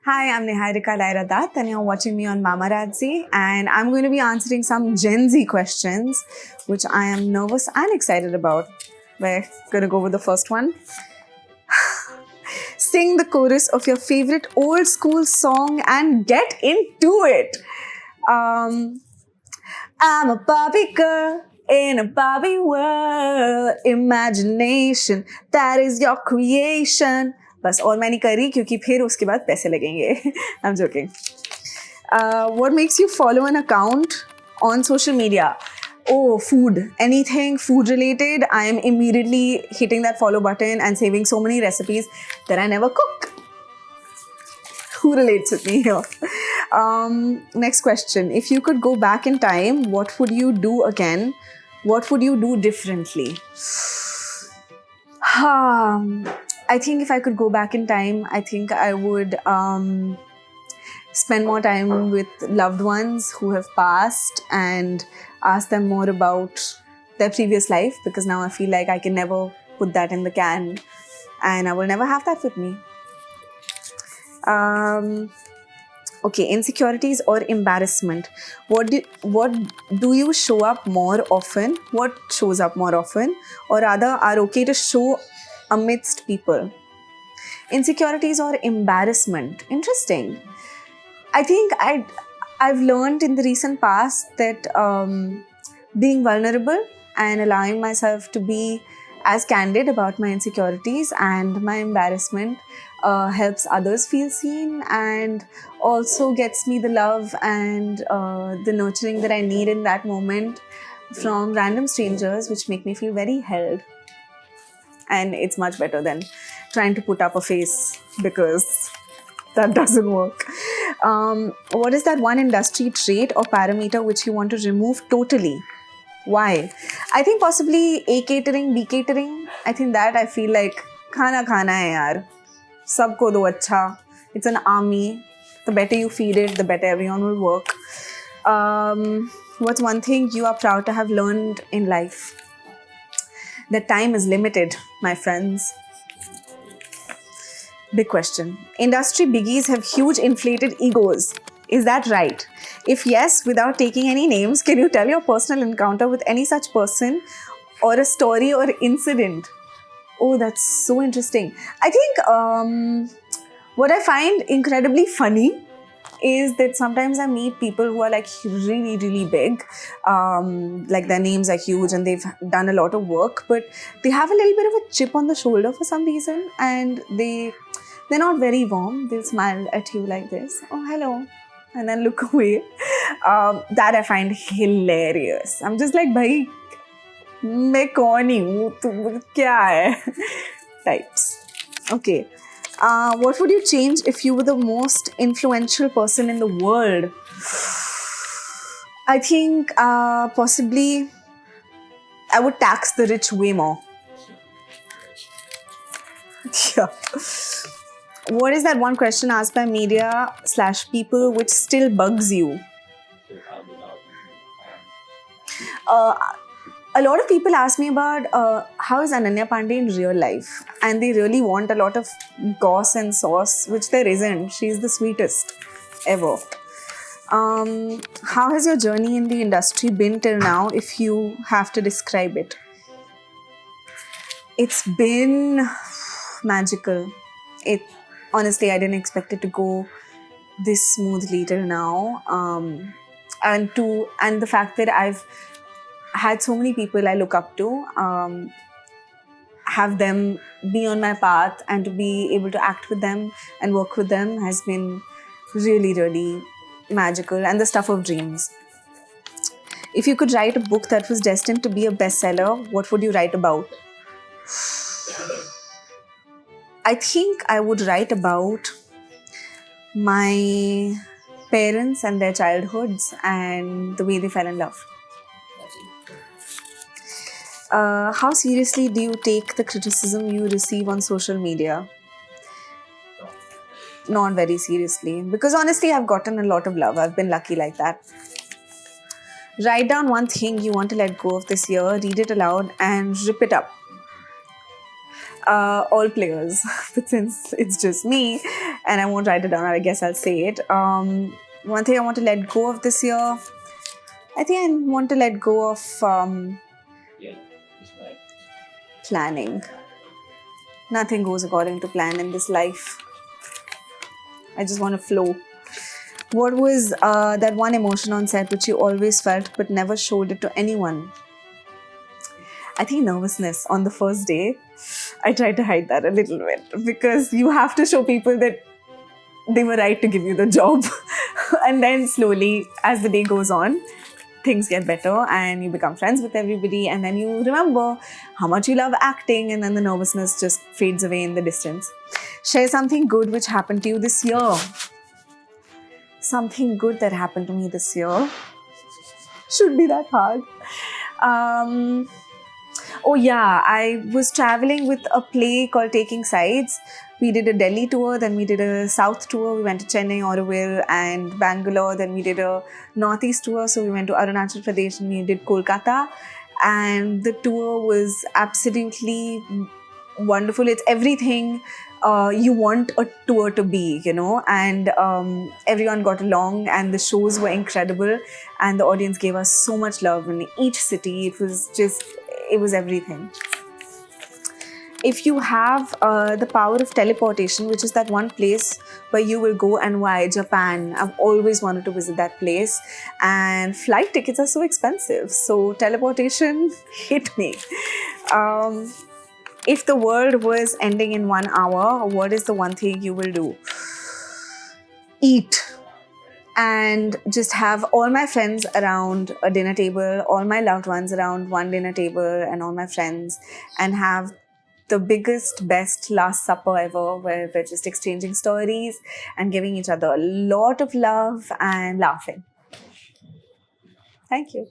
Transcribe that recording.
Hi, I'm Niharika Laira Dutt, and you're watching me on Mamarazzi. And I'm going to be answering some Gen Z questions, which I am nervous and excited about. We're going to go with the first one. Sing the chorus of your favorite old school song and get into it. Um, I'm a Barbie girl in a Barbie world. Imagination, that is your creation. बस और मैं नहीं कर रही क्योंकि फिर उसके बाद पैसे लगेंगे. I'm joking. What makes you follow an account on social media? Oh, food. Anything food related, I am immediately hitting that follow button and saving so many recipes that I never cook. Who relates with me here? Next question. If you could go back in time, what would you do again? What would you do differently? I think if I could go back in time, I think I would spend more time with loved ones who have passed and ask them more about their previous life, because now I feel like I can never put that in the can and I will never have that with me. Okay, insecurities or embarrassment. What do you show up more often? What shows up more often, or rather are okay to show amidst people? Insecurities or embarrassment? Interesting. I think I've learned in the recent past that being vulnerable and allowing myself to be as candid about my insecurities and my embarrassment helps others feel seen and also gets me the love and the nurturing that I need in that moment from random strangers, which make me feel very held. And it's much better than trying to put up a face, because that doesn't work. What is that one industry trait or parameter which you want to remove totally? Why? I think possibly A catering, B catering. I think that I feel like khana hai yaar. Sabko do acha. It's an army. The better you feed it, the better everyone will work. What's one thing you are proud to have learned in life? That time is limited, my friends. Big question. Industry biggies have huge inflated egos. Is that right? If yes, without taking any names, can you tell your personal encounter with any such person or a story or incident? Oh, that's so interesting. I think what I find incredibly funny is that sometimes I meet people who are like really, really big, like their names are huge and they've done a lot of work, but they have a little bit of a chip on the shoulder for some reason, and they're not very warm. They'll smile at you like this, oh hello, and then look away. That I find hilarious. I'm just like, bhai, मैं कौन ही हूँ, तू क्या है? Types. Okay. What would you change if you were the most influential person in the world? I think possibly I would tax the rich way more. Yeah. What is that one question asked by media / people which still bugs you? A lot of people ask me about how is Ananya Pandey in real life, and they really want a lot of goss and sauce, which there isn't. She's the sweetest ever. How has your journey in the industry been till now, if you have to describe it? It's been magical. Honestly, I didn't expect it to go this smoothly till now. And the fact that I've had so many people I look up to, have them be on my path and to be able to act with them and work with them has been really, really magical and the stuff of dreams. If you could write a book that was destined to be a bestseller, what would you write about? I think I would write about my parents and their childhoods and the way they fell in love. How seriously do you take the criticism you receive on social media? Not very seriously, because honestly, I've gotten a lot of love. I've been lucky like that. Write down one thing you want to let go of this year, read it aloud, and rip it up. All players, but since it's just me, and I won't write it down. I guess I'll say it. One thing I want to let go of this year, I think I want to let go of planning. Nothing goes according to plan in this life. I just want to flow. What was that one emotion on set which you always felt but never showed it to anyone? I think nervousness on the first day. I tried to hide that a little bit because you have to show people that they were right to give you the job. And then slowly, as the day goes on, things get better and you become friends with everybody, and then you remember how much you love acting, and then the nervousness just fades away in the distance. Share something good which happened to you this year. Something good that happened to me this year. Should be that hard. Oh yeah, I was traveling with a play called Taking Sides. We did a Delhi tour, then we did a South tour. We went to Chennai, Auroville and Bangalore. Then we did a Northeast tour. So we went to Arunachal Pradesh and we did Kolkata. And the tour was absolutely wonderful. It's everything you want a tour to be, you know, and everyone got along and the shows were incredible and the audience gave us so much love in each city. It was everything. If you have the power of teleportation, which is that one place where you will go, and why? Japan. I've always wanted to visit that place, and flight tickets are so expensive. So teleportation hit me. If the world was ending in 1 hour, what is the one thing you will do? Eat. And just have all my friends around a dinner table, all my loved ones around one dinner table, and all my friends, and have the biggest, best Last Supper ever, where we're just exchanging stories and giving each other a lot of love and laughing. Thank you.